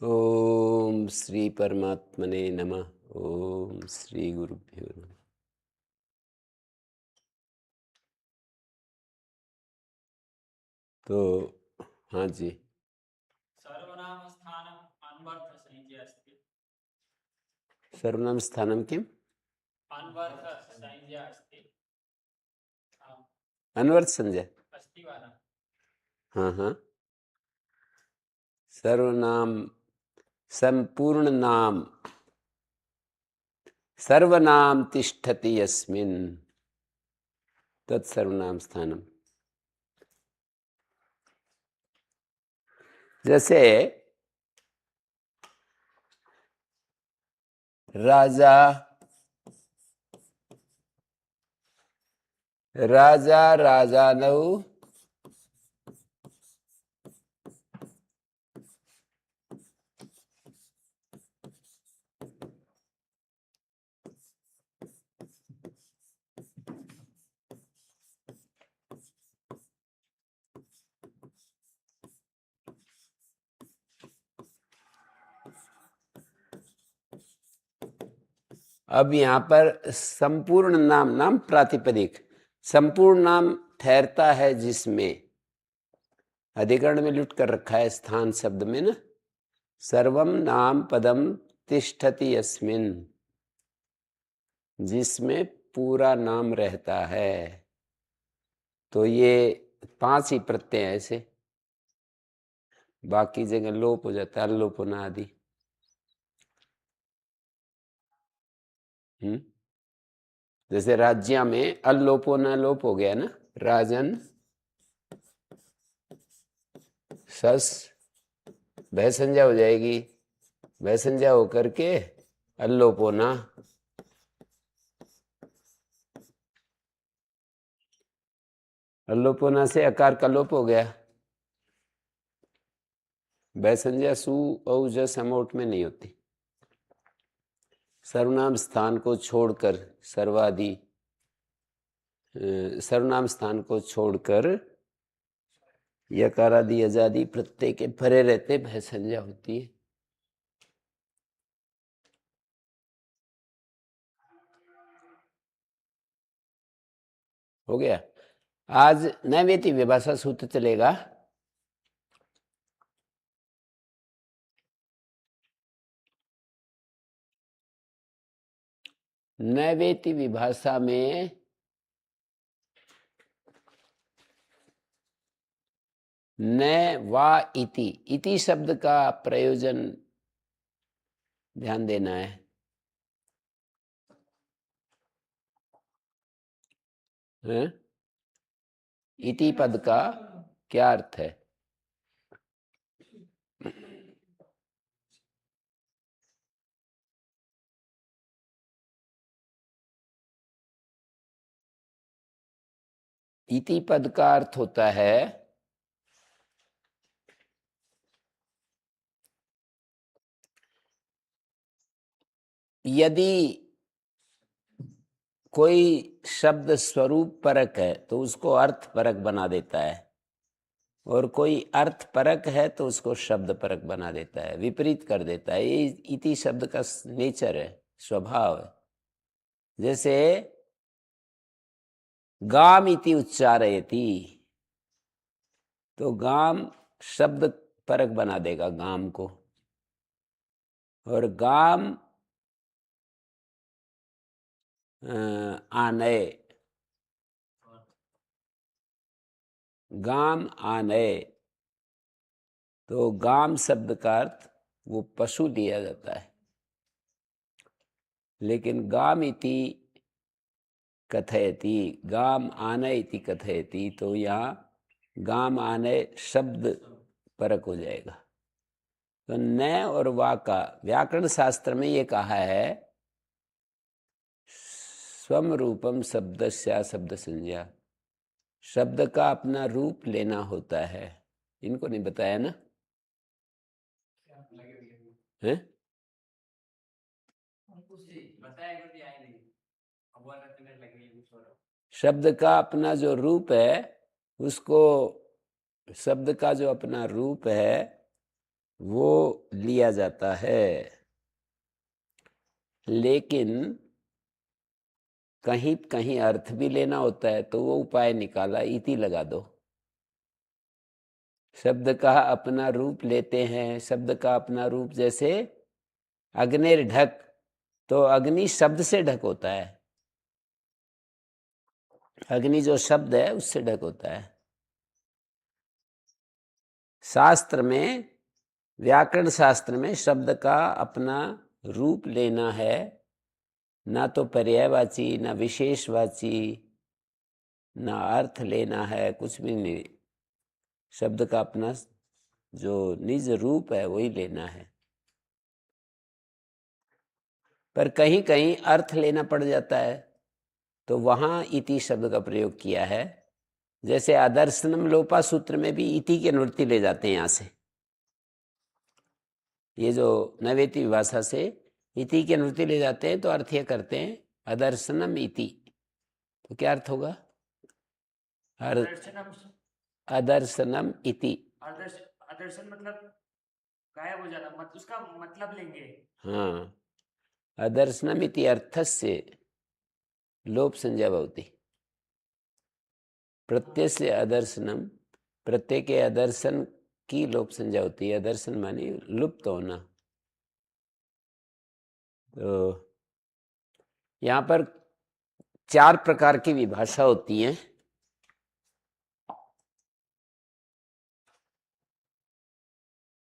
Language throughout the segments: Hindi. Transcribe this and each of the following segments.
ओम श्री परमात्मने नमः। ओम श्री गुरुभ्यो नमः। तो हाँ जी, सर्वनाम स्थानम अन्वर्थ संज्ञा अस्ति। सर्वनाम स्थानम किम अन्वर्थ संज्ञा अस्ति। अनवर्थ संजय। अस्ति वा न? हाँ हाँ, सर्वनाम संपूर्ण नाम सर्वनाम तिष्ठति यस्मिन् तत्सर्वनाम स्थानम। जैसे राजा, राजा राजानौ अब यहाँ पर संपूर्ण नाम, नाम प्रातिपदिक, संपूर्ण नाम ठहरता है जिसमें अधिकरण में लुट कर रखा है स्थान शब्द में ना, सर्वम नाम पदम तिष्ठति यस्मिन, जिसमें पूरा नाम रहता है। तो ये 5 ही प्रत्यय हैं ऐसे, बाकी जगह लोप हो जाता है, अल्लोपना आदि। जैसे राज्य में अल्लोपो न लोप हो गया ना, राजन सस भय संज्ञा हो जाएगी, भय संज्ञा होकर के अल्लोपोना, अल्लोपोना से अकार का लोप हो गया। भय संज्ञा सु औ जस अमोट में नहीं होती। सर्वनाम स्थान को छोड़कर सर्वादि, सर्वनाम स्थान को छोड़कर यकारादि अजादि प्रत्यय के परे रहते भय संज्ञा होती है। हो गया। आज नैवेति विभाषा सूत्र चलेगा। नैवेति विभाषा में न वा इति, इति शब्द का प्रयोजन ध्यान देना है। हैं? इति पद का क्या अर्थ है? इति पद का अर्थ होता है यदि कोई शब्द स्वरूप परक है तो उसको अर्थ परक बना देता है, और कोई अर्थ परक है तो उसको शब्द परक बना देता है, विपरीत कर देता है। ये इति शब्द का नेचर है, स्वभाव है। जैसे गाम इति उच्चारयति, तो गाम शब्द परक बना देगा गाम को, और गाम आनय, गाम आनय, तो गाम शब्द का अर्थ वो पशु लिया जाता है। लेकिन गाम इति कथयति, गाम आनय इति कथयति, तो यहाँ गाम आनय शब्द परक हो जाएगा। तो न और वा का व्याकरण शास्त्र में ये कहा है स्वम रूपम शब्दस्या शब्द संज्ञा, शब्द का अपना रूप लेना होता है। इनको नहीं बताया ना है? शब्द का अपना जो रूप है, उसको, शब्द का जो अपना रूप है वो लिया जाता है। लेकिन कहीं कहीं अर्थ भी लेना होता है तो वो उपाय निकाला, इति लगा दो। शब्द का अपना रूप लेते हैं, शब्द का अपना रूप, जैसे अग्निर ढक, तो अग्नि शब्द से ढक होता है, अग्नि जो शब्द है उससे ढक होता है। शास्त्र में, व्याकरण शास्त्र में शब्द का अपना रूप लेना है, ना तो पर्यायवाची, ना विशेषवाची, ना अर्थ लेना है, कुछ भी नहीं। शब्द का अपना जो निज रूप है वही लेना है। पर कहीं कहीं अर्थ लेना पड़ जाता है तो वहां इति शब्द का प्रयोग किया है। जैसे आदर्शनम लोपा सूत्र में भी इति के अनुवृत्ति ले जाते हैं, यहां से ये जो नवेति विभाषा से इति की अनुवृत्ति ले जाते हैं तो अर्थ ये करते हैं अदर्शनम इति। तो क्या अर्थ होगा? दर्शनम, अदर्शनम इति। अदर्शन मतलब गायब हो जाना, उसका मतलब लेंगे। हाँ, अदर्शनम इति अर्थस्य लोप संज्ञा भवति। प्रत्यय से अदर्शनम, प्रत्यय के अदर्शन की लोप संज्ञा होती है। अदर्शन माने लुप्त होना। तो यहाँ पर 4 प्रकार की विभाषा होती है।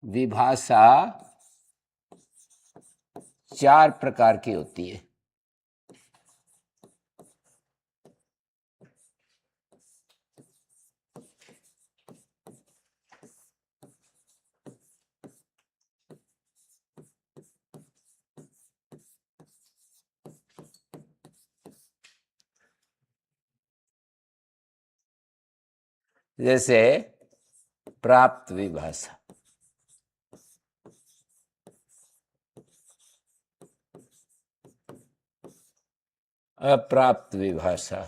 विभाषा 4 प्रकार की होती है। जैसे प्राप्त विभाषा, अप्राप्त विभाषा,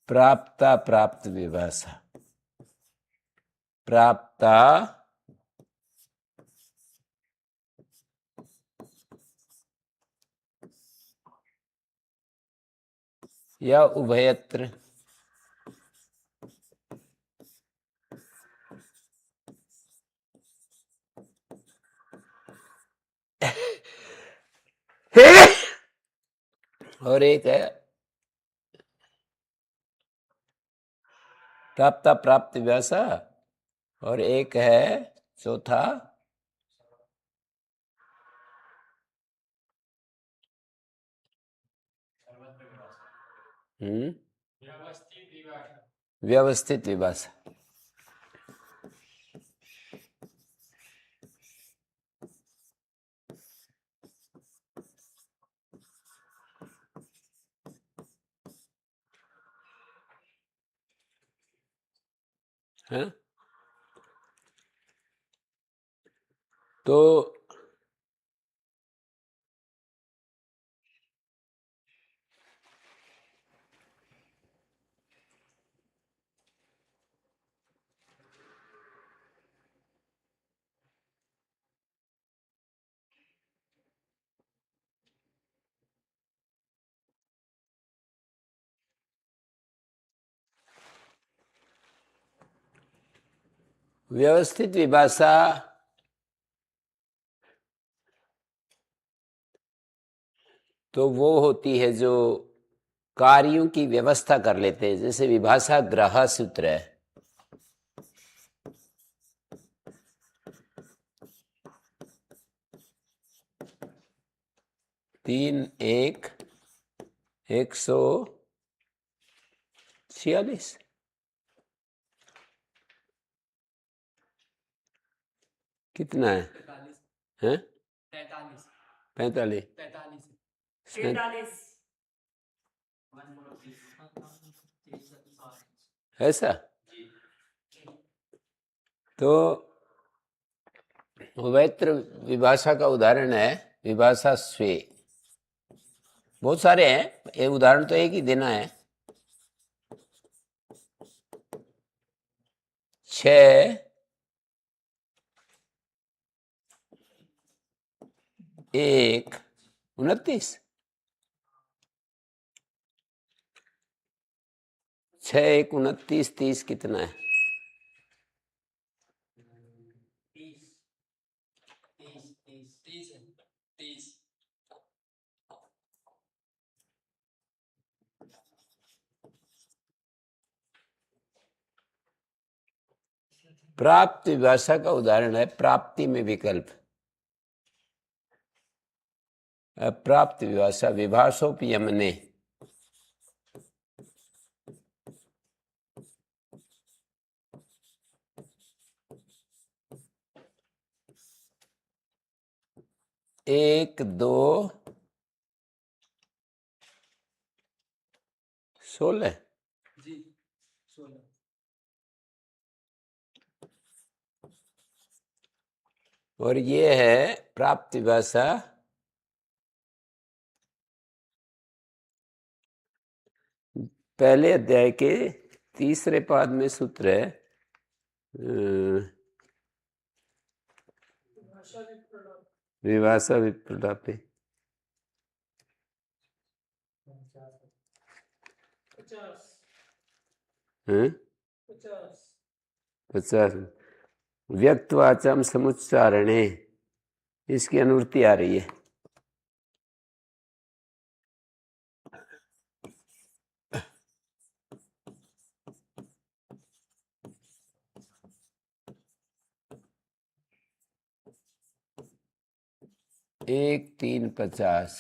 प्राप्ता प्राप्त विभाषा, प्राप्ता या उभयत्र, और एक है प्राप्ता प्राप्त विभाषा, और एक है चौथा व्यवस्थित विभाषा। व्यवस्थित विभाषा। है तो व्यवस्थित विभाषा तो वो होती है जो कार्यों की व्यवस्था कर लेते हैं। जैसे विभाषा ग्रह सूत्र है, तीन एक 146 कितना है? 43, 45 43, ऐसा। तो उभयत्र विभाषा का उदाहरण है विभाषा स्वे। बहुत सारे हैं, ये उदाहरण तो एक ही देना है। 6 1 29, 6 1 29, 30 कितना है? 30 प्राप्त विभाषा का उदाहरण है प्राप्ति में विकल्प। अप्राप्त विभाषा विभाषोपयमने। एक 2 16 जी 16 और ये है प्राप्त विभाषा पहले अध्याय के तीसरे पाद में सूत्र है। विभाषा विप्रलापे। 50 व्यक्तवाचम समुच्चारणे, इसकी अनुवृत्ति आ रही है। एक 3 50।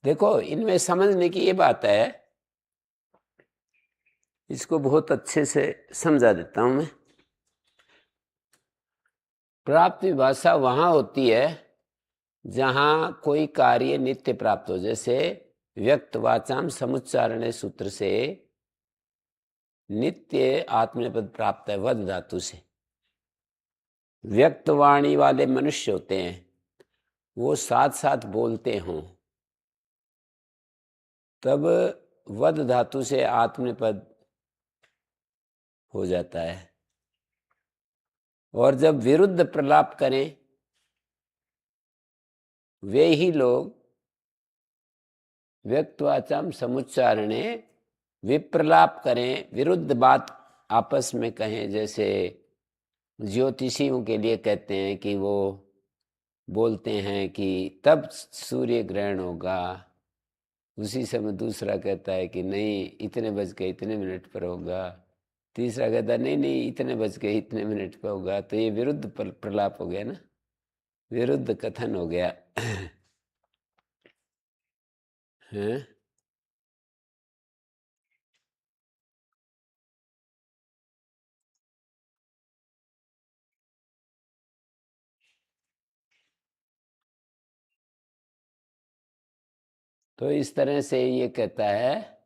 देखो इनमें समझने की ये बात है, इसको बहुत अच्छे से समझा देता हूं मैं। प्राप्त विभाषा वहां होती है जहां कोई कार्य नित्य प्राप्त हो, जैसे व्यक्तवाचाम समुच्चारणे सूत्र से नित्य आत्मनेपद प्राप्त है वद धातु से। व्यक्तवाणी वाले मनुष्य होते हैं, वो साथ साथ बोलते हों, तब वद धातु से आत्मनेपद हो जाता है। और जब विरुद्ध प्रलाप करें, वे ही लोग व्यक्तवाचम समुच्चारणे विप्रलाप करें, विरुद्ध बात आपस में कहें। जैसे ज्योतिषियों के लिए कहते हैं कि वो बोलते हैं कि तब सूर्य ग्रहण होगा, उसी समय दूसरा कहता है कि नहीं इतने बज के इतने मिनट पर होगा, तीसरा कहता है नहीं नहीं इतने बज के इतने मिनट पर होगा। तो ये विरुद्ध प्रलाप हो गया ना, विरुद्ध कथन हो गया। हैं? तो इस तरह से ये कहता है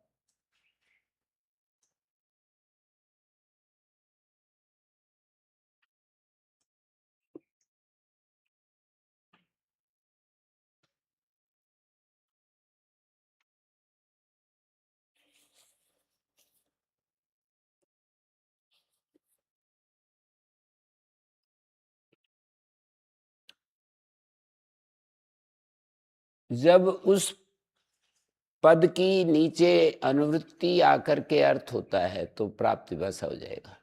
जब उस पद की नीचे अनुवृत्ति आकर के अर्थ होता है तो प्राप्त विभाषा हो जाएगा।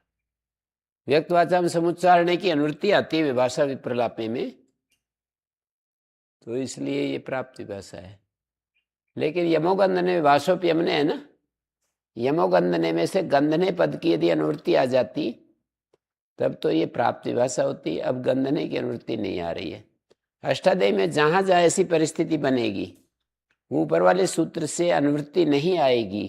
व्यक्तवाचा में समुच्चारणे की अनुवृत्ति आती है विभाषा विप्रलापे में, तो इसलिए ये प्राप्त विभाषा है। लेकिन यमोगंधने विभाषोपयमने है ना, यमोगंधने में से गंधने पद की यदि अनुवृत्ति आ जाती तब तो ये प्राप्त विभाषा होती। अब गंधने की अनुवृत्ति नहीं आ रही है। अष्टाध्यायी में जहां जहां ऐसी परिस्थिति बनेगी, ऊपर वाले सूत्र से अनुवृत्ति नहीं आएगी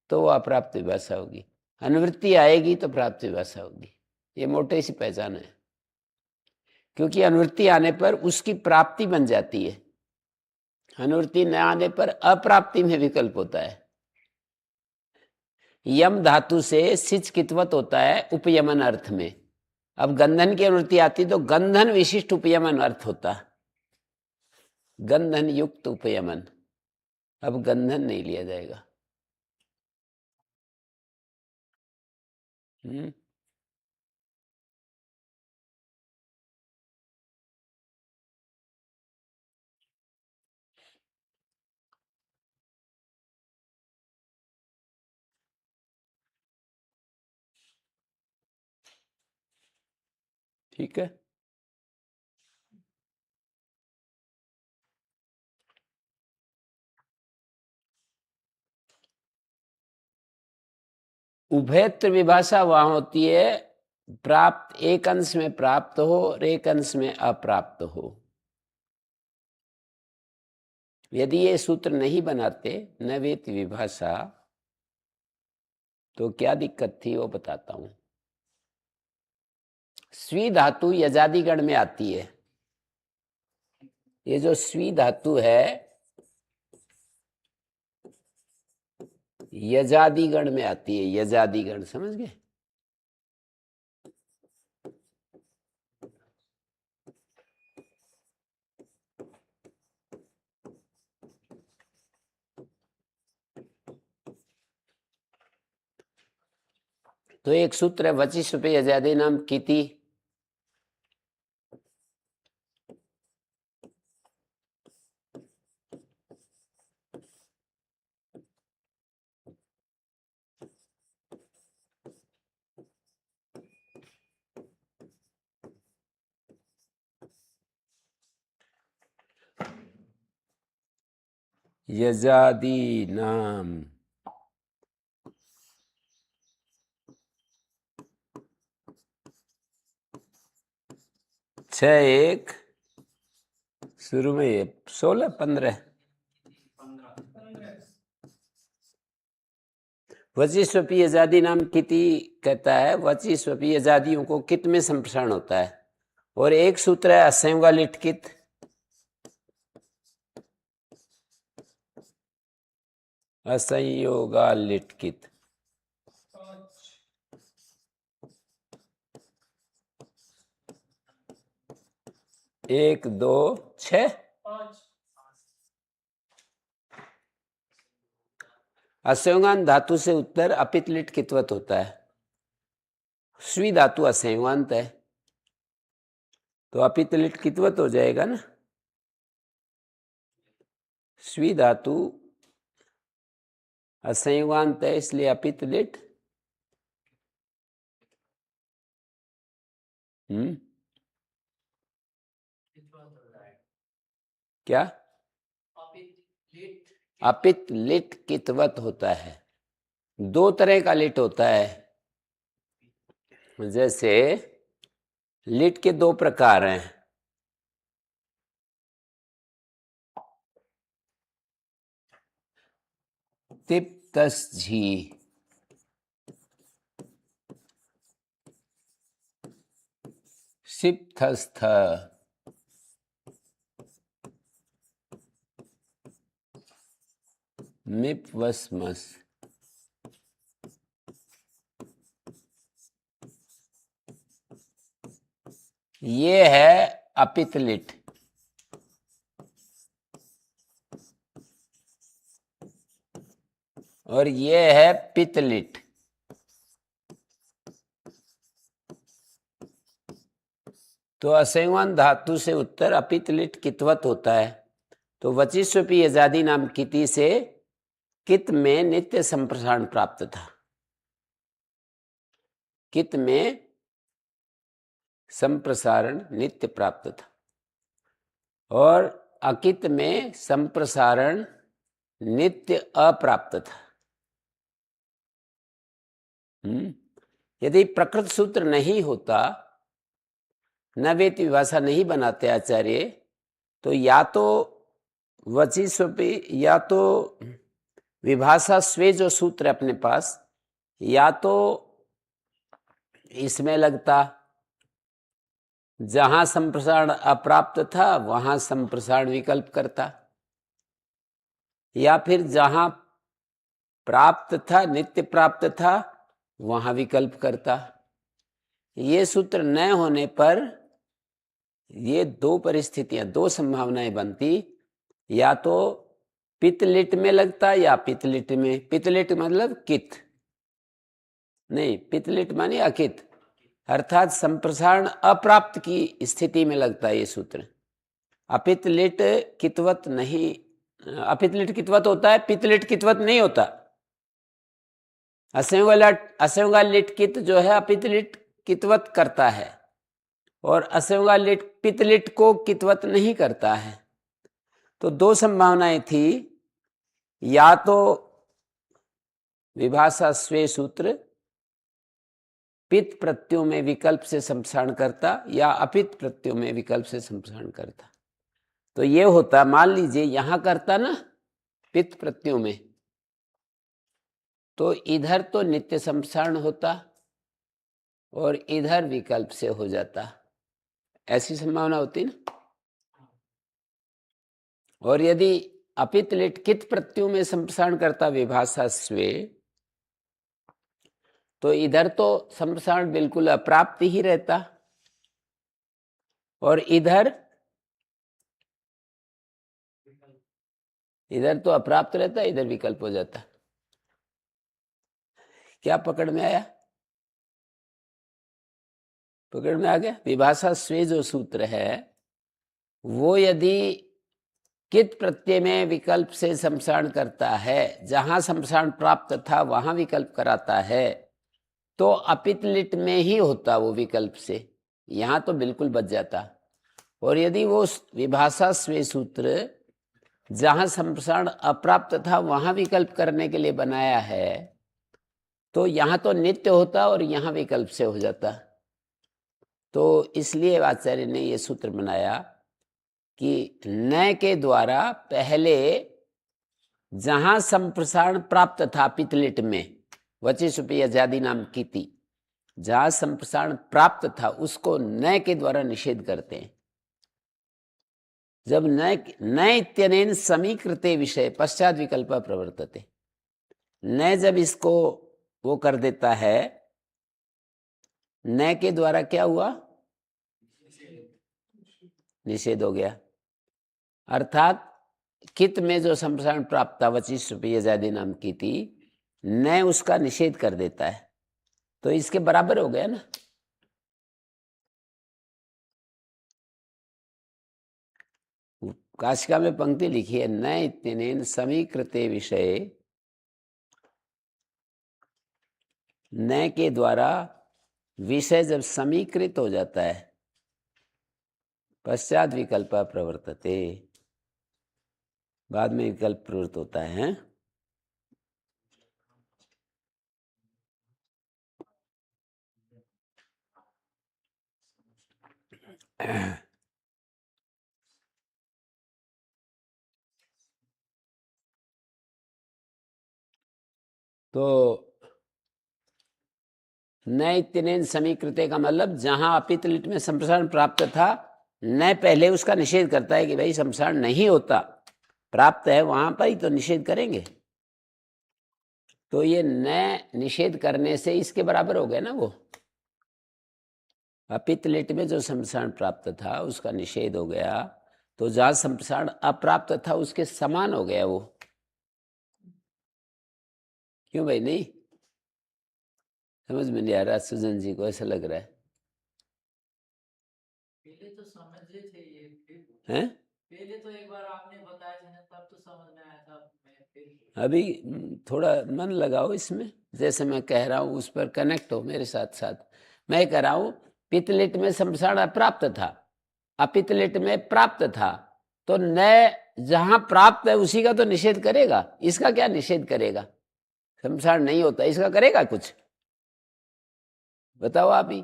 तो वह अप्राप्त विभाषा होगी, अनुवृत्ति आएगी तो प्राप्त विभाषा होगी। ये मोटे सी पहचान है, क्योंकि अनुवृत्ति आने पर उसकी प्राप्ति बन जाती है, अनुवृत्ति न आने पर अप्राप्ति में विकल्प होता है। यम धातु से सिच कितवत होता है उपयमन अर्थ में। अब गंधन की अनुवृत्ति आती तो गंधन विशिष्ट उपयमन अर्थ होता, गंधन युक्त उपयमन। अब गंधन नहीं लिया जाएगा। हम्म, ठीक है। उभयत्र विभाषा वहां होती है प्राप्त, एक अंश में प्राप्त हो और एक अंश में अप्राप्त हो। यदि ये सूत्र नहीं बनाते न वेति विभाषा, तो क्या दिक्कत थी वो बताता हूं। स्वी धातु यजादिगण में आती है। ये जो स्वी धातु है यजादिगण में आती है। यजादिगण समझ गए? तो एक सूत्र है वचिष्ठ पे यजादि नाम किति। यजादि नाम छह एक शुरू में ये 16 15 वचिस्वपी यजादि नाम किति कहता है। वचिस्वपी यजादियों को कित में संप्रसारण होता है। और एक सूत्र है असंयोगा लिटकित। असंयोगा लिटकित एक दो छह असंयोगान धातु से उत्तर अपित लिट कितवत होता है। स्वी धातु असंयोगांत है तो अपित लिट कितवत हो जाएगा ना। स्वी धातु असंयोगांत है इसलिए अपित लिट। क्या अपित लिट कितवत होता है। दो तरह का लिट होता है। जैसे लिट के दो प्रकार हैं। तिप्तस्झी सिप्तस्थ मिप्वस्मस। ये है अपित लिट। और ये है पित लिट। तो असंयोगान धातु से उत्तर अपित लिट कितवत होता है। तो वचिस्वपी यजादि नाम किति से कित में नित्य संप्रसारण प्राप्त था। कित में संप्रसारण नित्य प्राप्त था और अकित में संप्रसारण नित्य अप्राप्त था। यदि प्रकृत सूत्र नहीं होता, न वेति विभाषा नहीं बनाते आचार्य, तो या तो वचिस्वपी या तो विभाषा स्वे जो सूत्र अपने पास, या तो इसमें लगता जहां संप्रसारण अप्राप्त था वहां संप्रसारण विकल्प करता, या फिर जहां प्राप्त था नित्य प्राप्त था वहां विकल्प करता। ये सूत्र न होने पर ये दो परिस्थितियां, दो संभावनाएं बनती। या तो पितलिट में लगता है या पितलिट में? पितलिट मतलब कित नहीं, पितलिट माने अकित, अर्थात संप्रसारण अप्राप्त की स्थिति में लगता है ये सूत्र। अपितलिट कितवत नहीं, अपितलिट कितवत होता है, पितलिट कितवत नहीं होता। असंयोगा लिट कित जो है अपितलिट कितवत करता है, और असंयोगा लिट पितलिट को कितवत नहीं करता है। तो दो संभावनाएं थी, या तो विभाषा स्वे सूत्र पित प्रत्ययों में विकल्प से संप्रसारण करता, या अपित प्रत्ययों में विकल्प से संप्रसारण करता। तो ये होता, मान लीजिए यहां करता ना पित प्रत्ययों में, तो इधर तो नित्य संप्रसारण होता और इधर विकल्प से हो जाता, ऐसी संभावना होती ना। और यदि अपित लिट कित प्रत्ययों में संप्रसारण करता विभाषा स्वे, तो इधर तो संप्रसारण बिल्कुल अप्राप्त ही रहता, और इधर तो अप्राप्त रहता, इधर विकल्प हो जाता। क्या पकड़ में आया? पकड़ में आ गया? विभाषा स्वे जो सूत्र है वो यदि कित प्रत्यय में विकल्प से संप्रसारण करता है, जहां संप्रसारण प्राप्त था वहां विकल्प कराता है, तो अपित लिट में ही होता वो विकल्प से, यहां तो बिल्कुल बच जाता। और यदि वो विभाषा स्वे सूत्र जहां संप्रसारण अप्राप्त था वहां विकल्प करने के लिए बनाया है, तो यहां तो नित्य होता और यहां विकल्प से हो जाता। तो इसलिए आचार्य ने यह सूत्र बनाया कि न के द्वारा पहले जहां संप्रसारण प्राप्त था पितलिट में, वचिष्पि आजादी नाम की थी, जहां संप्रसारण प्राप्त था उसको न के द्वारा निषेध करते हैं। जब न इत्यनेन समीकृते विषय पश्चात विकल्प प्रवर्तते, न जब इसको वो कर देता है, न के द्वारा क्या हुआ? निषेध हो गया। अर्थात कित में जो संप्रसारण प्राप्त था वचिष्पि आजादी नाम की थी, न उसका निषेध कर देता है, तो इसके बराबर हो गया ना। काशिका में पंक्ति लिखी है, न इत्यनेन समीकृते विषय, न के द्वारा विषय जब समीकृत हो जाता है पश्चात विकल्प प्रवर्तते, बाद में विकल्प प्रवृत्त होता है। तो न इत्यनेन समीकृते का मतलब जहां अपित लिट में संप्रसारण प्राप्त था, न पहले उसका निषेध करता है कि भाई संप्रसारण नहीं होता, प्राप्त है वहां पर ही तो निषेध करेंगे। तो ये न निषेध करने से इसके बराबर हो गया ना। वो अपित लिट में जो संप्रसारण प्राप्त था उसका निषेध हो गया, तो जहां संप्रसारण अप्राप्त था उसके समान हो गया वो। क्यों भाई? नहीं समझ में नहीं आ रहा सुजन जी को? ऐसा लग रहा है पहले तो समझ रहे थे ये, हैं? पहले तो एक बार आपने बताया था ना, तब तो समझ में आया था। मैं फिर अभी थोड़ा मन लगाओ इसमें, जैसे मैं कह रहा हूं उस पर कनेक्ट हो मेरे साथ साथ। मैं कह रहा हूं पितलिट में संप्रसारण अप्राप्त था, अपितलिट में प्राप्त था, तो न जहां प्राप्त है उसी का तो निषेध करेगा। इसका क्या निषेध करेगा? संप्रसारण नहीं होता, इसका करेगा कुछ? बताओ आप ही।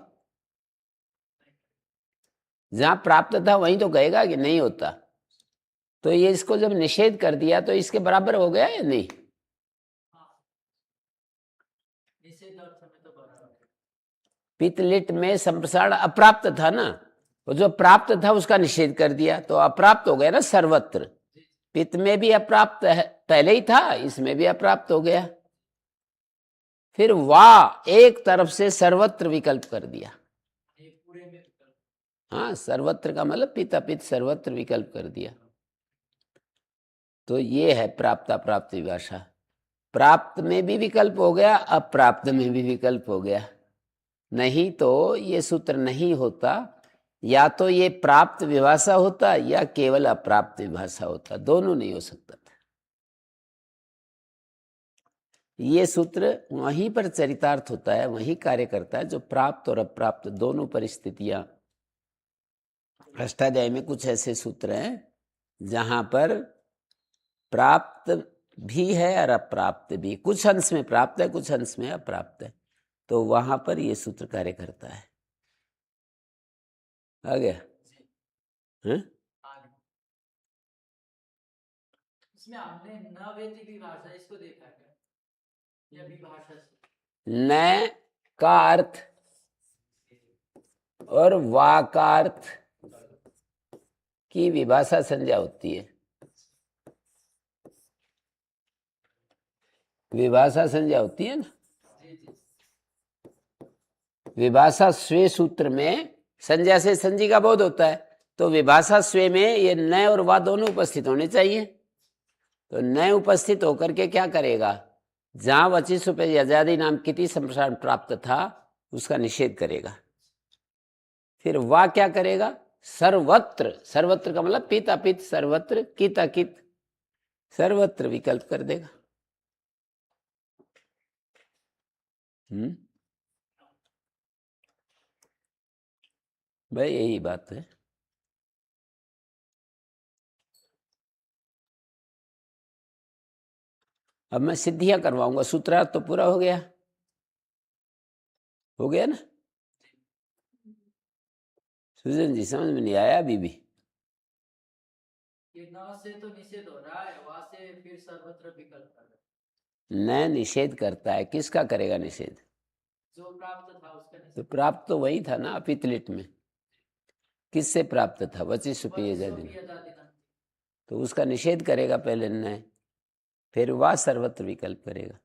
जहां प्राप्त था वहीं तो कहेगा कि नहीं होता। तो ये इसको जब निषेध कर दिया तो इसके बराबर हो गया या नहीं? निषेध अर्थ में तो बराबर है। पितलिट में संप्रसारण अप्राप्त था ना, वो जो प्राप्त था उसका निषेध कर दिया, तो अप्राप्त हो गया ना सर्वत्र। पित्त में भी अप्राप्त है, पहले ही था, इसमें भी अप्राप्त हो गया। फिर वाह एक तरफ से सर्वत्र विकल्प कर दिया। ये पूरे में हाँ, सर्वत्र का मतलब पित अपित सर्वत्र विकल्प कर दिया। तो ये है प्राप्त अप्राप्त विभाषा। प्राप्त में भी विकल्प हो गया, अप्राप्त में भी विकल्प हो गया। नहीं तो ये सूत्र नहीं होता, या तो ये प्राप्त विभाषा होता या केवल अप्राप्त विभाषा होता, दोनों नहीं हो सकता था। ये सूत्र वहीं पर चरितार्थ होता है, वहीं कार्य करता है जो प्राप्त और अप्राप्त दोनों परिस्थितियां। अष्टाध्यायी में कुछ ऐसे सूत्र हैं जहां पर प्राप्त भी है और अप्राप्त भी, कुछ अंश में प्राप्त है कुछ अंश में अप्राप्त है, तो वहां पर यह सूत्र कार्य करता है। आ गया? हैं? आगे इसमें हमने न वेती विभाषा इसको देखा क्या, या विभाषा से न का अर्थ और वा का अर्थ की विभाषा संज्ञा होती है। विभाषा संज्ञा होती है ना। विभाषा स्वे सूत्र में संज्ञा से संजी का बोध होता है, तो विभाषा स्वे में ये न और वा दोनों उपस्थित होने चाहिए। तो न उपस्थित होकर के क्या करेगा, जहां वचिष्ठ रूपे आजादी नाम किति संप्रसारण प्राप्त था उसका निषेध करेगा। फिर वा क्या करेगा, सर्वत्र, सर्वत्र का मतलब पित अपित, सर्वत्र कित अकित, सर्वत्र विकल्प कर देगा। भाई यही बात है। अब मैं सिद्धियां करवाऊंगा, सूत्रार्थ तो पूरा हो गया, हो गया ना। सुजन जी समझ में नहीं आया अभी भी? ये न से तो निषेध हो रहा है, वहां से फिर सर्वत्र विकल्प कर रहा है। न निषेध करता है, किसका करेगा निषेध? जो प्राप्त था उसका तो निषेध। प्राप्त तो वही था ना अपितलिट में, किससे प्राप्त था? वचिष्ठ रूपी आजादी, तो उसका निषेध करेगा पहले न, फिर वह सर्वत्र विकल्प करेगा।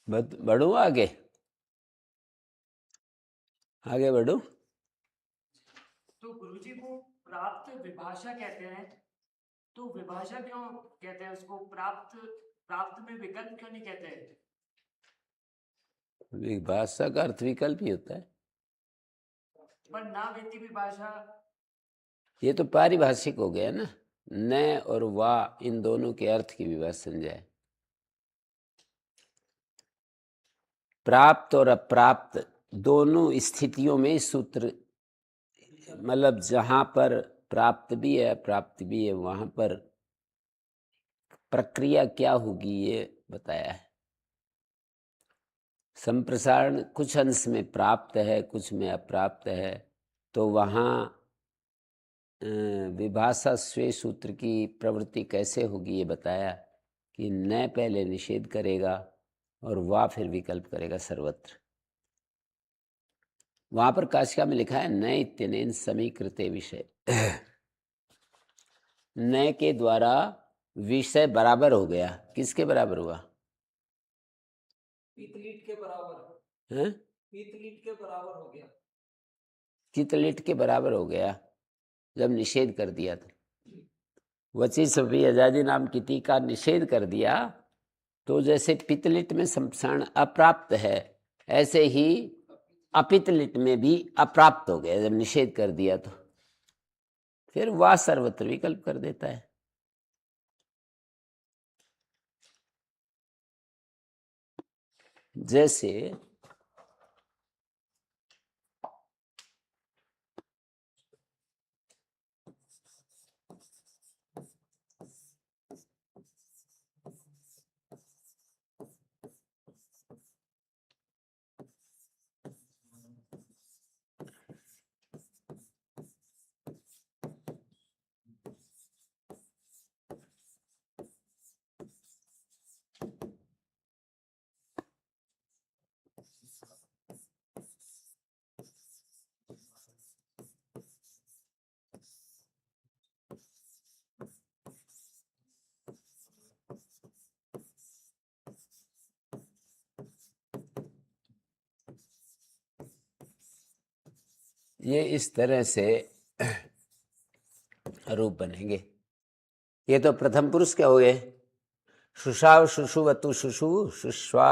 बढ़ू आगे, आगे बढ़ू। तो गुरुजी को प्राप्त विभाषा कहते हैं, तो विभाषा क्यों कहते हैं उसको? प्राप्त प्राप्त में विकल्प क्यों नहीं कहते हैं? विभाषा का अर्थ विकल्प ही होता है। पर ना वेती विभाषा, ये तो पारिभाषिक हो गया ना, न और वाह इन दोनों के अर्थ की विभाषा समझाए। प्राप्त और अप्राप्त दोनों स्थितियों में सूत्र, मतलब जहां पर प्राप्त भी है अप्राप्त भी है वहां पर प्रक्रिया क्या होगी ये बताया है। संप्रसारण कुछ अंश में प्राप्त है कुछ में अप्राप्त है, तो वहाँ विभाषा स्वे सूत्र की प्रवृत्ति कैसे होगी ये बताया कि न पहले निषेध करेगा और वा फिर विकल्प करेगा सर्वत्र। वहां पर काशिका में लिखा है न इत्यनेन समीकृते विषय, न के द्वारा विषय बराबर हो गया, किसके बराबर हुआ? पीतलीट के बराबर, हैं? पीतलीट के बराबर हो गया। चितलिट के बराबर हो गया जब निषेध कर दिया था। वचिष्ठ रूपी आजादी नाम किति का निषेध कर दिया, तो जैसे पितलिट में संप्रसारण अप्राप्त है, ऐसे ही अपितलिट में भी अप्राप्त हो गया जब निषेध कर दिया, तो फिर वह सर्वत्र विकल्प कर देता है। जैसे ये इस तरह से रूप बनेंगे। ये तो प्रथम पुरुष क्या हो गए? शुशाव शुशुवतु शुशु शुश्वा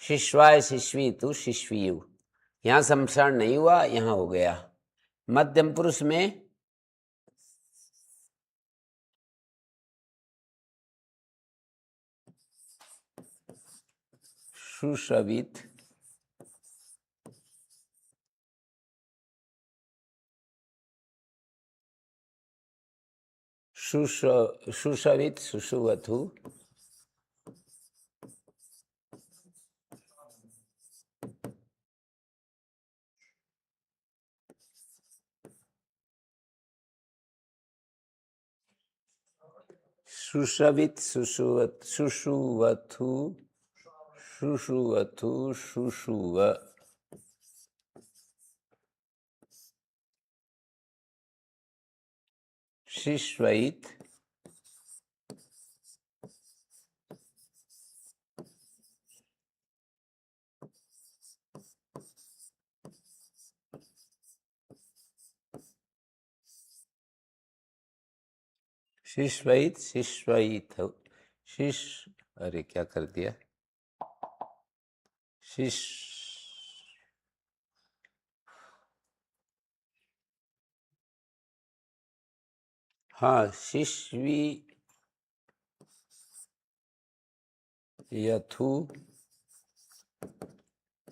शिश्वाय शिश्वी तु शिश्वीयु। यहाँ संप्रसारण नहीं हुआ, यहाँ हो गया। मध्यम पुरुष में सुश्रवित सुश्रवित सुषुवथु सुश्रवित सुषुवथु सुषुवथु सुषुव शिश्वैत शिश्वैत शिश्वैत शिश अरे क्या कर दिया? शिश हाँ शिश्वी यथु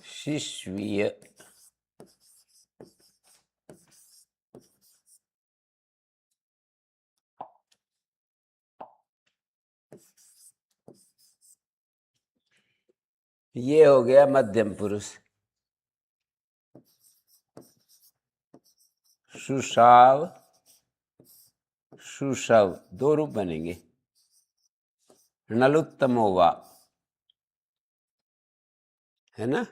शिश्वीय ये हो गया मध्यम पुरुष। सुशाव सुशव दो रूप बनेंगे। नलुत्तमोवा है ना,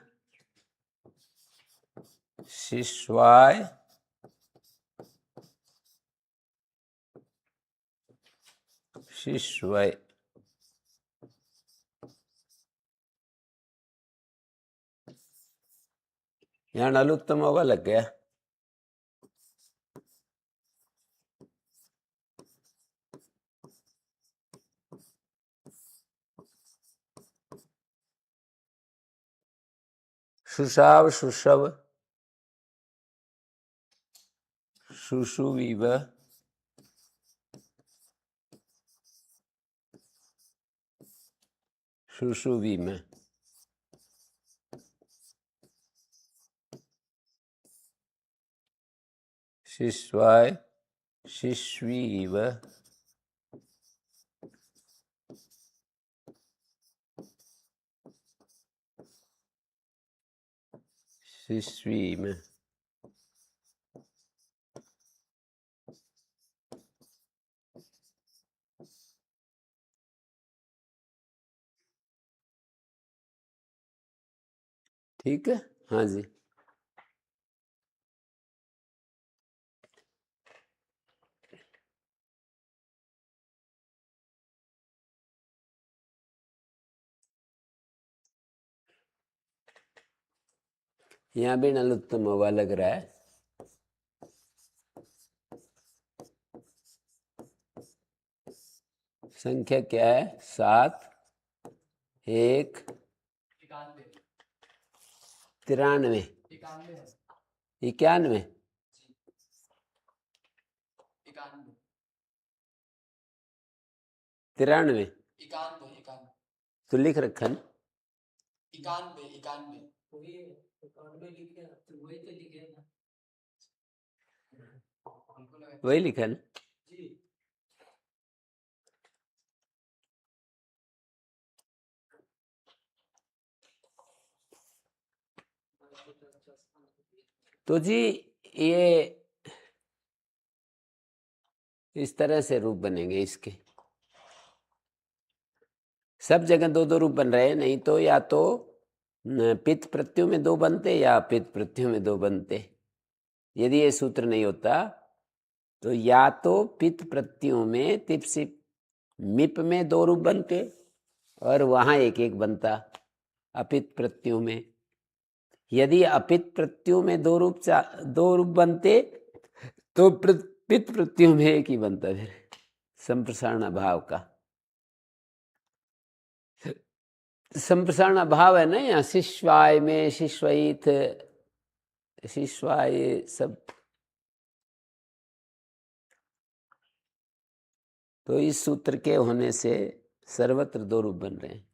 शिश्वाय शिश्वय यहाँ नलुत्तमोवा लग गया। सुशाव सुशव सुषुविव सुषुवि में शिश्वाय शिश्वीव शिश्वी में ठीक है। हाँ जी, यहाँ भी नलुत्तमोवा लग रहा है। संख्या क्या है? 7 1 93 91 93 तो लिख रखा ना। वही लिखा ना। तो जी ये इस तरह से रूप बनेंगे इसके। सब जगह दो दो रूप बन रहे हैं, नहीं तो या तो पित्त प्रत्यु में दो बनते या पित्त प्रत्यु में दो बनते। यदि ये सूत्र नहीं होता तो या तो पित्त प्रत्यु में तिप सिप मिप में दो रूप बनते और वहां एक एक बनता। अपित्त प्रत्यु में यदि अपित प्रत्ययों में दो रूप बनते तो पित प्रत्ययों में एक ही बनता फिर संप्रसारण अभाव का। संप्रसारण अभाव है ना यहाँ, शिश्वाय में शिश्वैत शिश्वाय सब, तो इस सूत्र के होने से सर्वत्र दो रूप बन रहे हैं।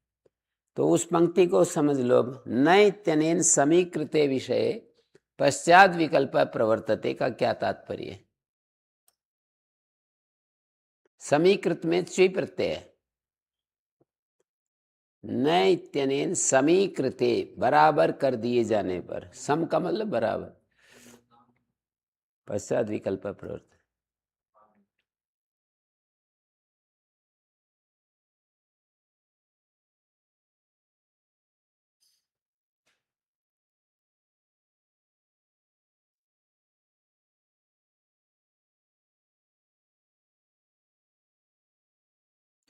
तो उस पंक्ति को समझ लो। न इत्यनेन समीकृते विषये पश्चात विकल्प प्रवर्तते का क्या तात्पर्य है? समीकृत में च्वी प्रत्यय है। न इत्यनेन समीकृते बराबर कर दिए जाने पर, सम का मतलब बराबर, पश्चात विकल्प प्रवर्तते।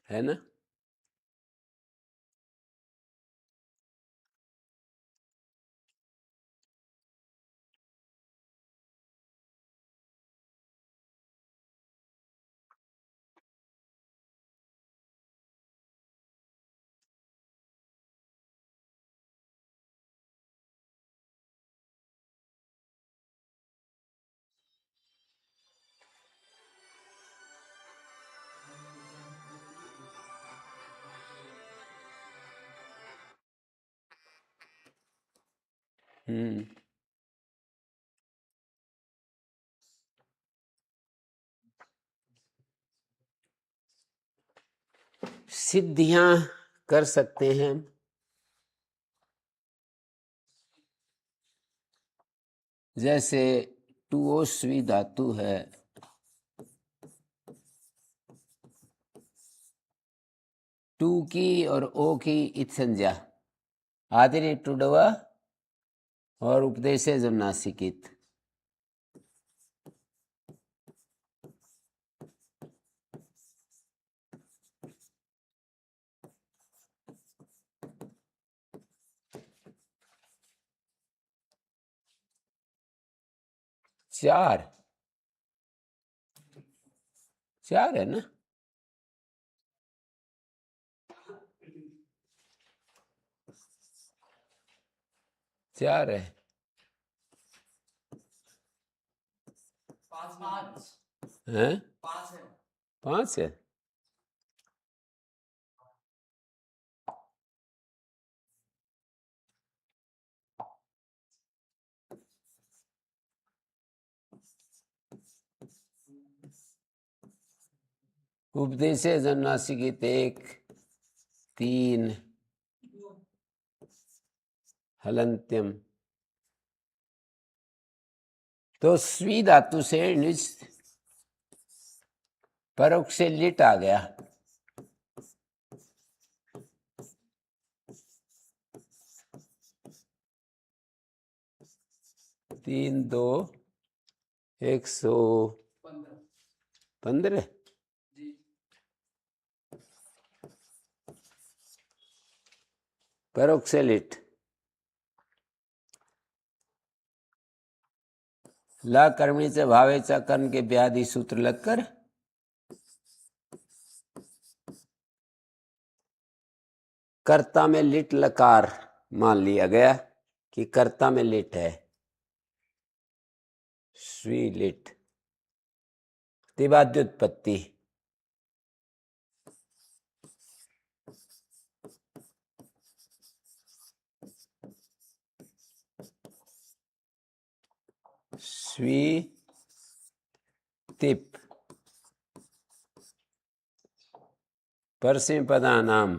है ना? सिद्धियां कर सकते हैं। जैसे टुओस्वी धातु है, टू की और ओ की इत संज्ञा आदिरे टुडवा और उपदेशे जुम्नासिकित। चार चार है ना? चार है। हैं? पांच है। उपदेशे जुम्नासिकित एक, तीन हलंत्यम। तो स्वी धातु से निज परोक्ष से लिट आ गया। तीन दो 115 परोक्ष से लिट। ला कर्मणीचे भावेचा कर्म के ब्याधि सूत्र लगकर कर्ता में लिट लकार मान लिया गया कि कर्ता में लिट है, श्री लिट। तिबाद्युत्पत्ति। स्वी तिप परसे पदानाम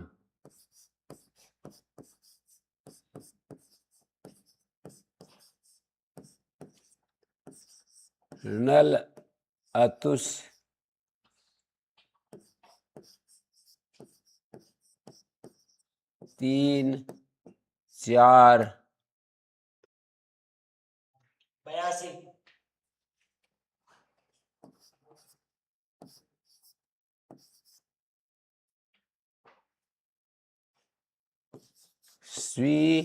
नल अतुस तीन चार 82 स्वी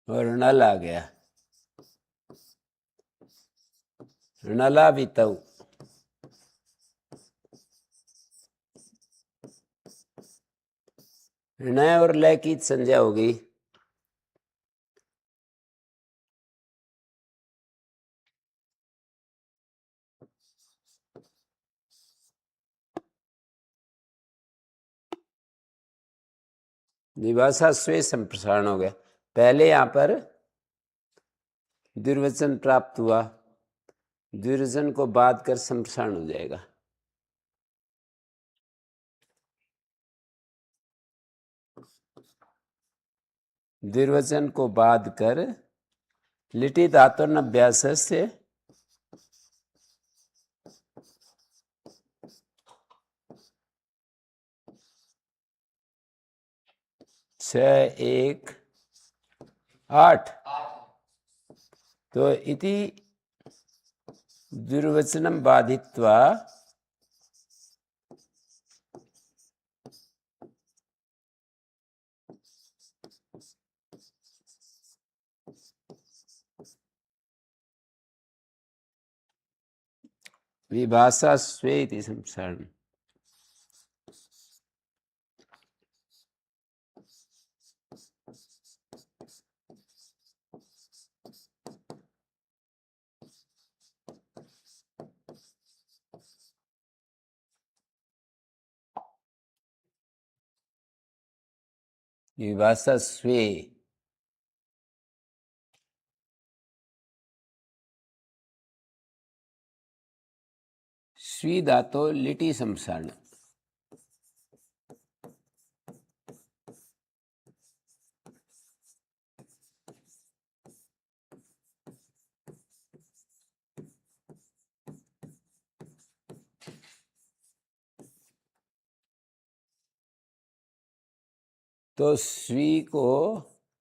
और नल आ गया, नला वितौ। ऋणय और लय की संज्ञा होगी। निभाषा स्वे संप्रसारण हो गया। पहले यहां पर द्विवचन प्राप्त हुआ, द्विवचन को बाद कर संप्रसारण हो जाएगा। द्विवचन को बाद कर लिटि धातुर्नभ्यास से छः एक आठ, तो इति द्विवचनम बाधित्वा विभाषा स्वे इति संप्रसारण। विभाषा स्वे स्वी धातो लिटि संप्रसारण। तो स्वी को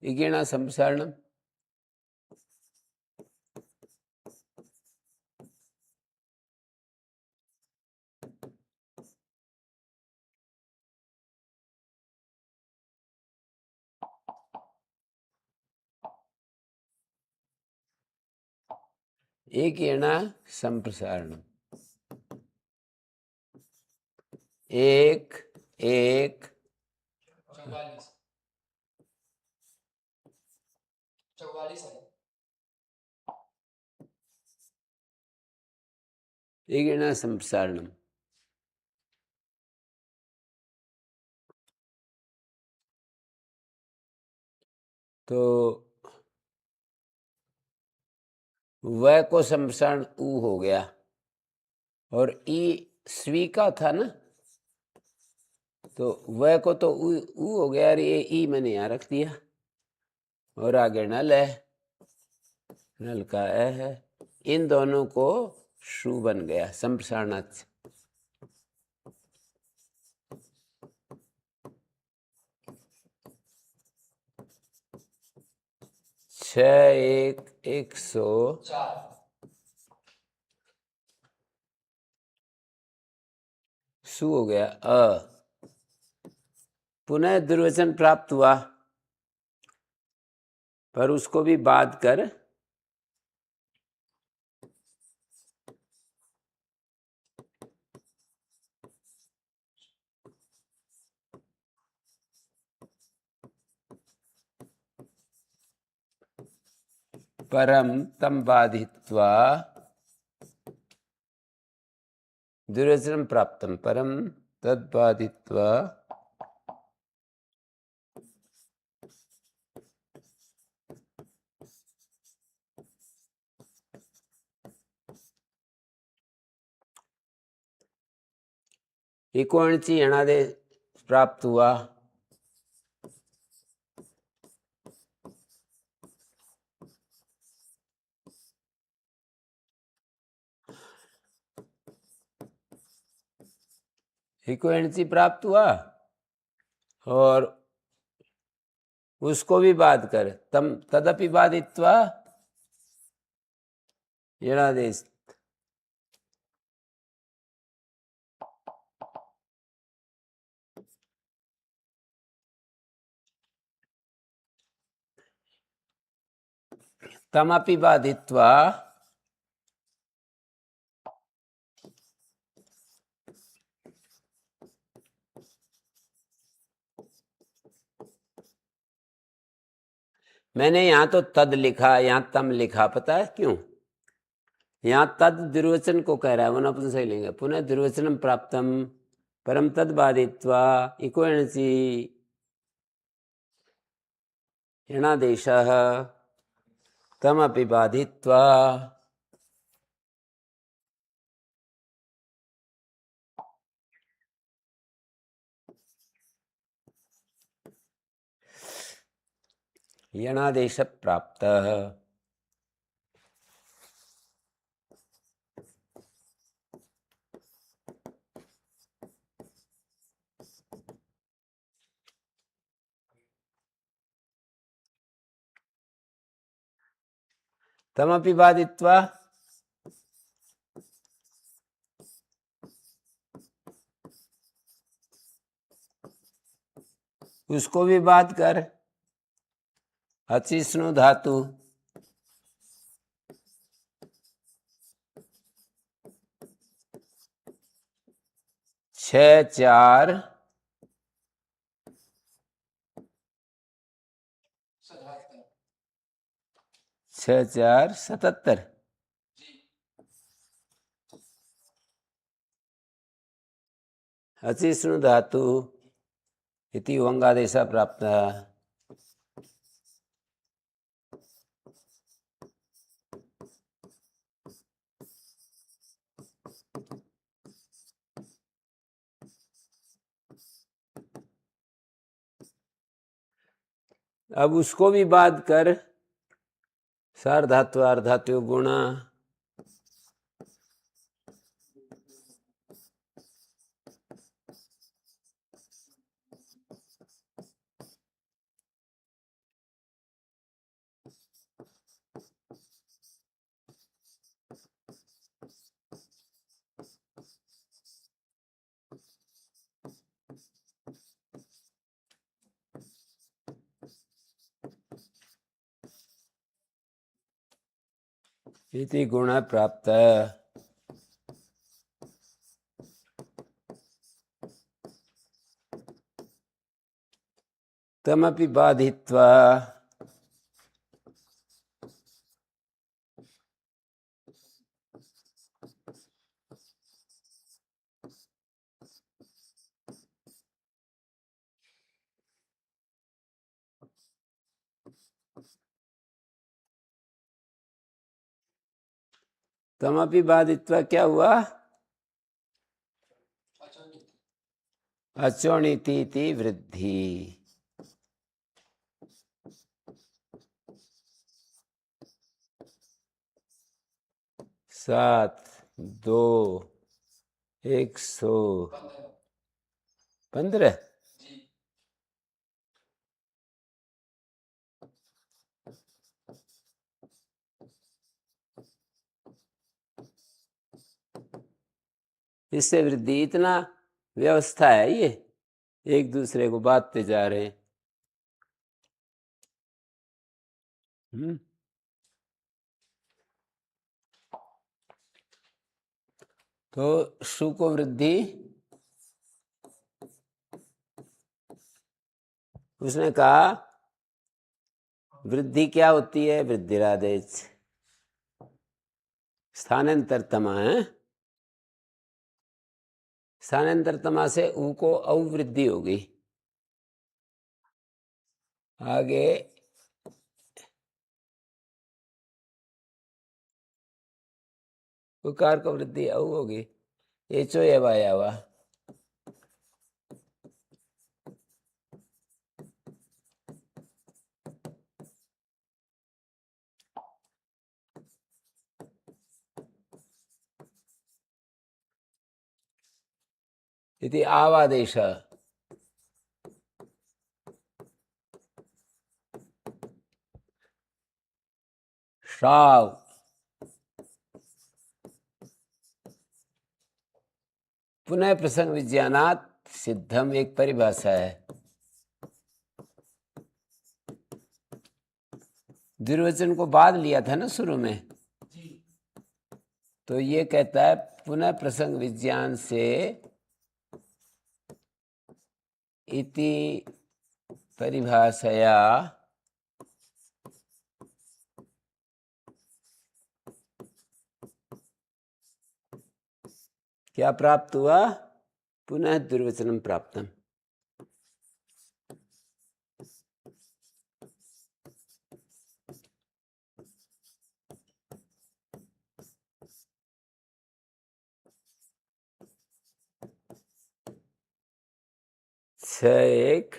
इगेणा संप्रसारण, एक एणा संप्रसारण, एक एक 44 है। एक एणा संप्रसारण। तो व को संप्रसारण उ हो गया, और ई स्वी का था ना, तो व को तो उ हो गया, और ये ई मैंने यहाँ रख दिया, और आगे नल है, नल का ए है, इन दोनों को शु बन गया संप्रसारणात्। छः एक 104, सु हो गया अ। पुनः द्विवचन प्राप्त हुआ, पर उसको भी बाद कर परम तम बाधित्वा द्विवचनम प्राप्तम, परम तद बाधित्वा इकोणची अणादेश प्राप्त हुआ, इकोणची प्राप्त हुआ, और उसको भी बाद कर तम तदपि बाधित्वा यणादेश। तमपि बाधित्वा मैंने यहाँ तो तद लिखा, यहाँ तम लिखा, पता है क्यों? यहाँ तद द्विवचन को कह रहा है, वरना अपन सही लेंगे। पुनः द्विवचनम प्राप्तम परम तद बाधित्वा इको एणचि ऋणादेशः तमपि बाधित्वा। यणादेश प्राप्त। तमपि बाधित्वा उसको भी बाध कर। अचिष्णु धातु छः चार सतहत्तर। छः चार 77। जी। अचिष्णु धातु इति वंगादेश प्राप्त। अब उसको भी बाध कर। सार्धातु अर्धातु गुण इति गुण प्राप्त। तमपि बाधित्वा तमपि बाधित्वा क्या हुआ? अचोणिति वृद्धि। सात दो 115। जी। इससे वृद्धि, इतना व्यवस्था है, ये एक दूसरे को बांटते जा रहे हैं। तो शु को वृद्धि, उसने कहा वृद्धि क्या होती है? वृद्धिरादेश स्थानांतरतमा है। स्थानांतरतमा से ऊ को अवृद्धि होगी। आगे उकार को वृद्धि औ होगी। एचो एव आया हुआ। इति आवादेश। श्राव पुनः प्रसंग विज्ञानात् सिद्धम एक परिभाषा है। द्विवचन को बाद लिया था ना शुरू में, जी तो ये कहता है पुनः प्रसंग विज्ञान से इति परिभाषया क्या प्राप्त हुआ? पुनः द्विवचनम प्राप्तम। छः एक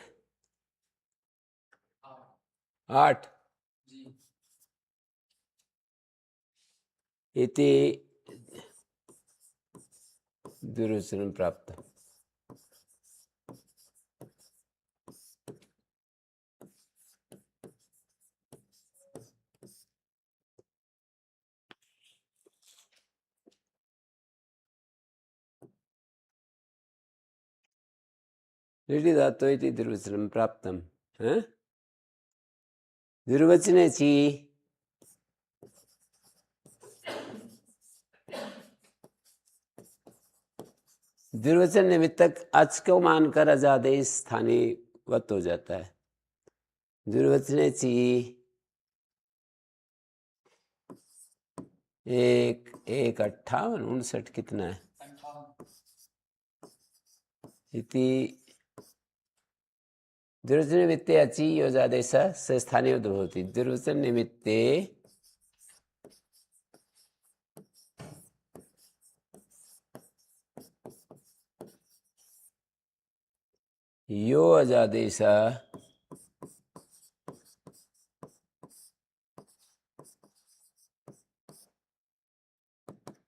हाँ 8 जी इति द्विवचनम प्राप्त। लिटि धातु इति द्विवचनम प्राप्तम। हैं? द्विवचने ची द्विवचन निमित्तक अच को मानकर अजादेश स्थानीयवत हो जाता है। द्विवचने ची 1 1 58 59 कितना है? 58 इति द्विवचन निमित्ते अचि योजादेश से स्थानीय भवति। द्विवचन निमित्ते यो अजादेश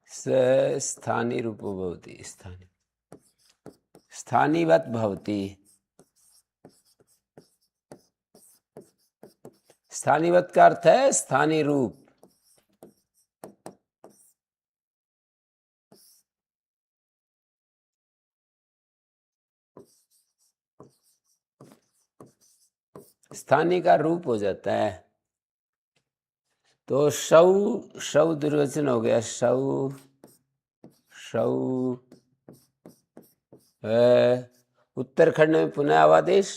से स्थानीय रूपो भवति। स्थानीयवत भवति। स्थानीयवत का अर्थ है स्थानीय रूप। स्थानीय का रूप हो जाता है। तो शौ शौ द्विवचन हो गया। शौ शौ उत्तरखंड में पुनः आवादेश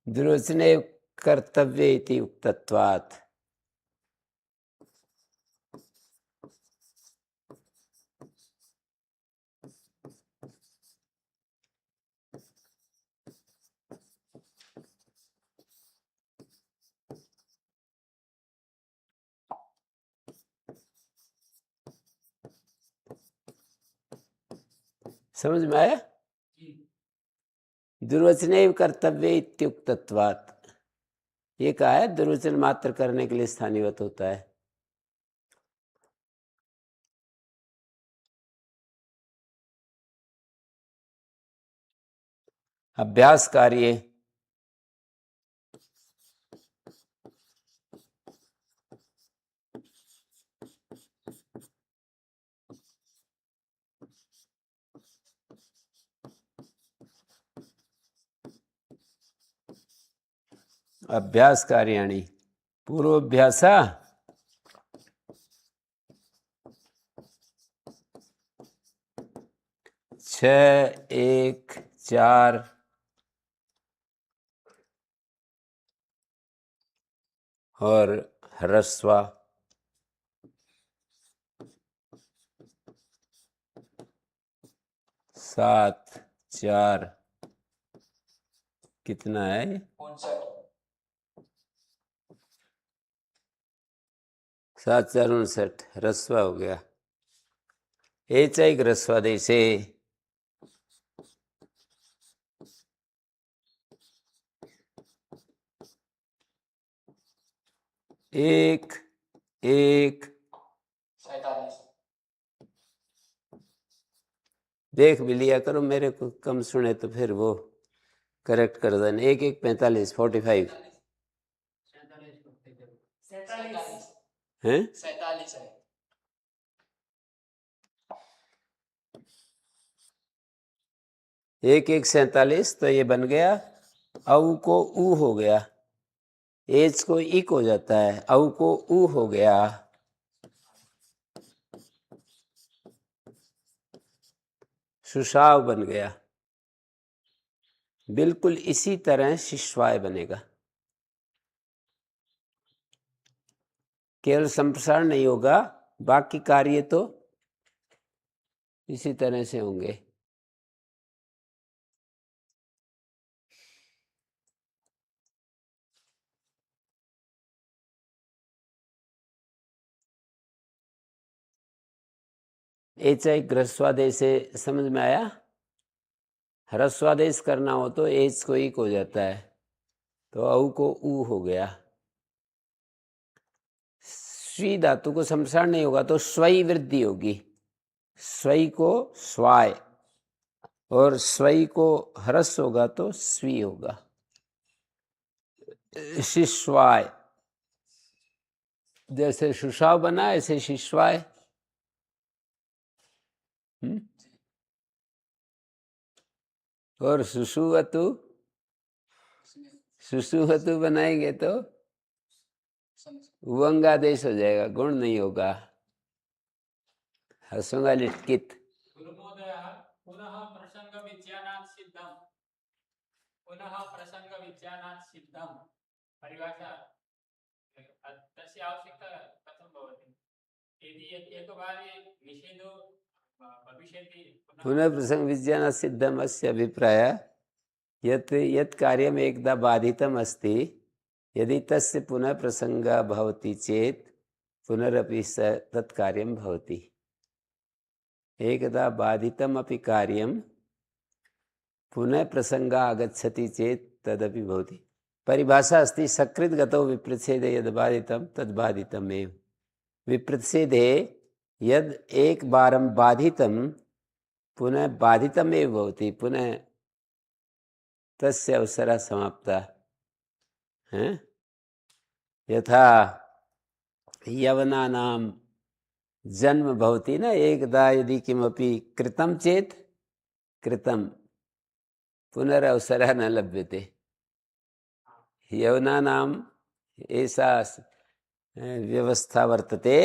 द्विवचने कर्तव्य इति उक्तत्वात्। समझ में आया? जी दुर्वचने कर्तव्य इत्युक्तत्वात्। ये कहा है दुर्वचन मात्र करने के लिए स्थानीयवत होता है। अभ्यास कार्य अभ्यास कार्याणि पूर्वाभ्यास 6 1 4 और ह्रस्वा 7 4 कितना है? 59 7 4 59 ह्रस्वा हो गया। एक ह्रस्वा देशे एक 47 देख भी लिया करो, मेरे को कम सुने तो फिर वो करेक्ट कर देना। 1 1 45 45 हैं? 47 है। एक एक 47, तो ये बन गया औ को ऊ हो गया, एच को इक हो जाता है, औ को ऊ हो गया, सुषाव बन गया। बिल्कुल इसी तरह शिश्वाय बनेगा, केवल संप्रसारण नहीं होगा, बाकी कार्य तो इसी तरह से होंगे। एच आई ह्रस्वादेश से समझ में आया? ह्रस्वादेश करना हो तो एच को इक हो जाता है, तो औ को ऊ हो गया। स्वी धातु को संप्रसारण नहीं होगा तो स्वई वृद्धि होगी, स्वई को स्वाय, और स्वई को ह्रस्व होगा तो स्वी होगा, शिश्वाय। जैसे सुषाव बना ऐसे शिश्वाय। और सुषुवतु, सुषुवतु बनाएंगे तो उवंगादेश हो जाएगा, गुण नहीं होगा। हंसूंगा लिटकित। गुरुमहोदयः पुनः प्रसंग विज्ञानात् सिद्धं, पुनः प्रसंग विज्ञानात् सिद्धं परिभाषा तस्य आवश्यकता कथं भवति? यदि एकवारे निषेधो भविष्यति पुनः प्रसंग विज्ञान सिद्धम अस्य अभिप्राय यत् यत् कार्यम एकदा बाधितम अस्ति, यदि तस्य पुनः प्रसंग भवति चेत् पुनरपि स तत् कार्यं भवति। एकदा बाधितम अपि कार्यं पुनः प्रसंग आगच्छति चेत् तदपि भवति। परिभाषा अस्ति सकृत् गतौ विप्रच्छेदे यद् बाधितं तद् बाधितमेव। विप्रच्छेदे यद् एक बारं बाधितं पुनः बाधितमेव भवति, पुनः तस्य अवसरः समाप्तः। हैं? यथा यवनानां जन्म भवति न, एकदा यदि किमपि कृतं चेत् कृतं, पुनरवसरः न लभ्यते। यवनानाम् एषा व्यवस्था वर्तते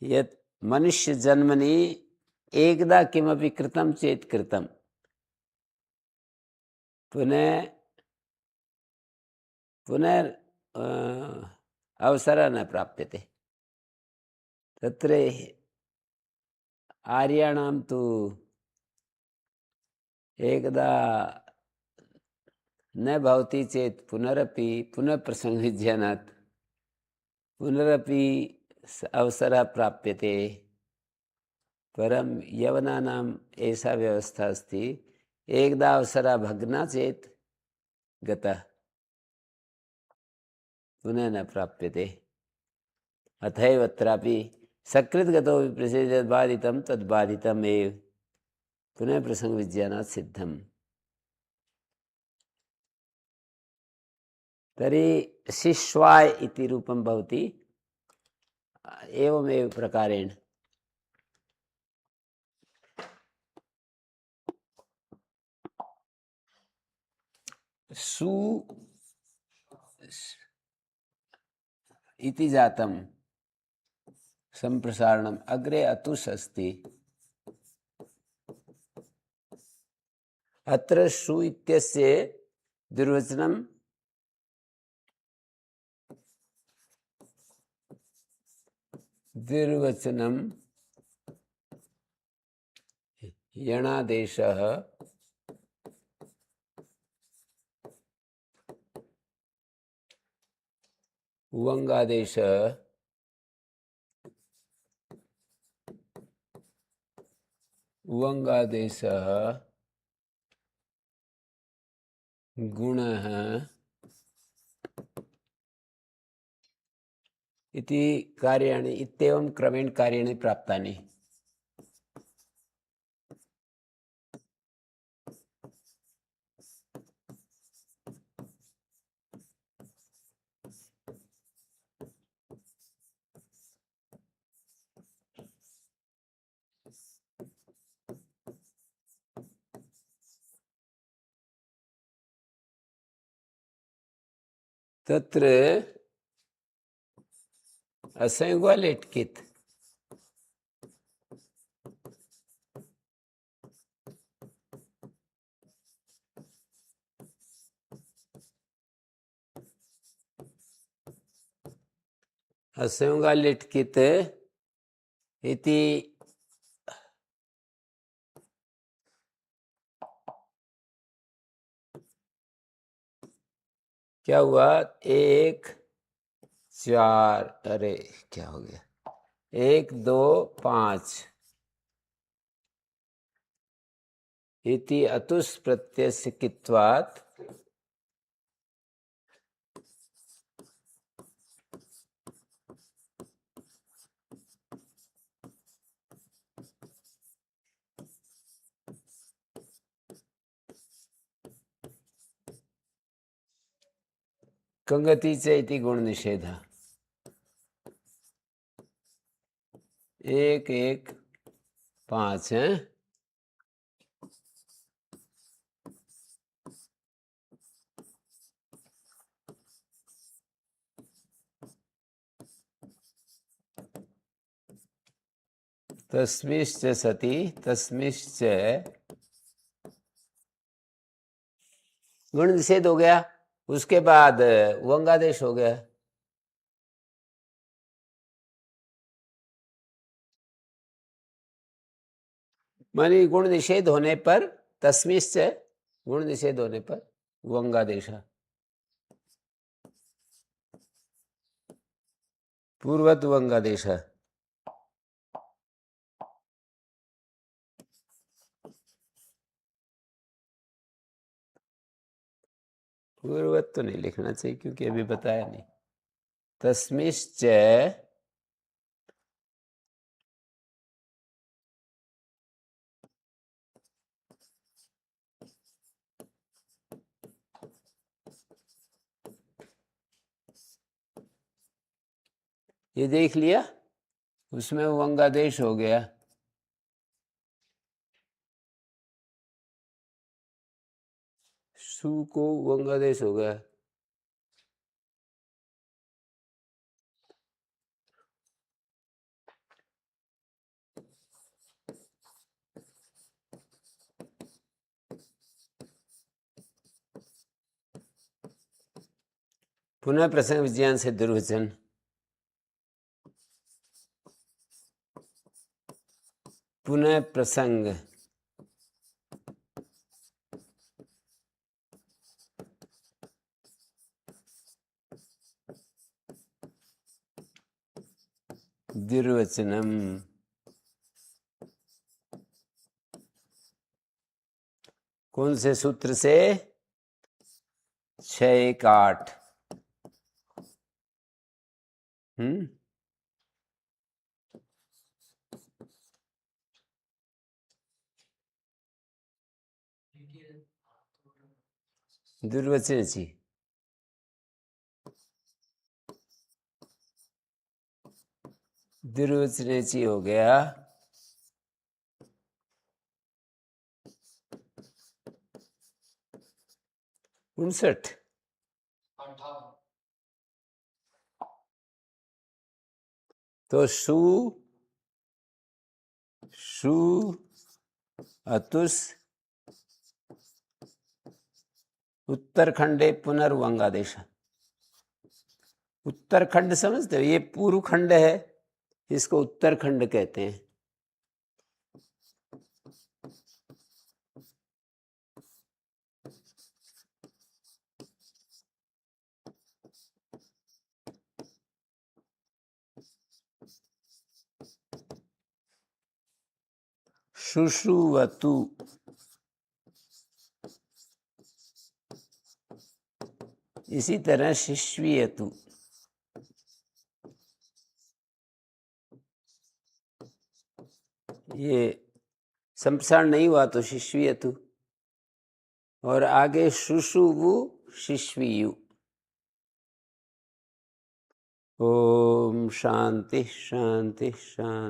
यत् मनुष्यजन्मनि एकदा किमपि कृतं चेत् कृतं, पुनः अवसरः न प्राप्यते। तत्र आर्याणां तु एकदा न भवति चेत् पुनरपि पुनः प्रसंगविज्ञानात् पुनरपि अवसरः प्राप्यते। परं यवनानाम् एषा व्यवस्था अस्ति, एकदा अवसरः भग्नः चेत् गतः, पुनः न प्राप्यते। अथैव अत्रापि सकृत् गतो विप्रच्छेदे यद् बाधितं तद् बाधितमेव, पुनः प्रसंग विज्ञानात् सिद्धम्। तर्हि शिश्वाय इति रूपं भवति एवमेव प्रकारेण। सु इति जातं संप्रसारणम्, अग्रे अतुस् अस्ति। अत्र सु इत्यस्य द्विर्वचनं यणादेशः उवङ्गादेशः गुणः इति कार्याणि इत्येवं क्रमेण कार्याणि प्राप्तानि। तत्र असंयुगा लेटकित असंयुगा लेटकित इति क्या हुआ? 1 4 अरे क्या हो गया? 1 2 5 इति अतुस् प्रत्ययस्य कित्वात् कंगति च इति गुण निषेधः। 1 1 5 है। तस्मिश्च सति तस्मिश्च गुण निषेध हो गया। उसके बाद वंगादेश हो गया। मानी गुण निषेध होने पर तस्मिश्च गुण निषेध होने पर वंगादेश पूर्वत वंगादेश पूर्वत तो नहीं लिखना चाहिए क्योंकि अभी बताया नहीं। तस्मिश्च ये देख लिया, उसमें वंगादेश हो गया। सु को वंगादेश हो गया। पुनः प्रसंग विज्ञान से दुर्वचन। पुनः प्रसंग दुर्वचनम। कौन से सूत्र से? 6 1 8। दुर्वचनची दुर्वचनेची हो गया। 59 58 तो सु सु अतुस उत्तरखंडे पुनर्वंगादेश। उत्तरखंड समझते हो? ये पूर्व खंड है, इसको उत्तरखंड कहते हैं। शुशुवतु इसी तरह शिश्वीयतु। ये संप्रसारण नहीं हुआ तो शिश्वीयतु, और आगे शुशुवु शिश्वीयु। ओम शांति शांति शांति।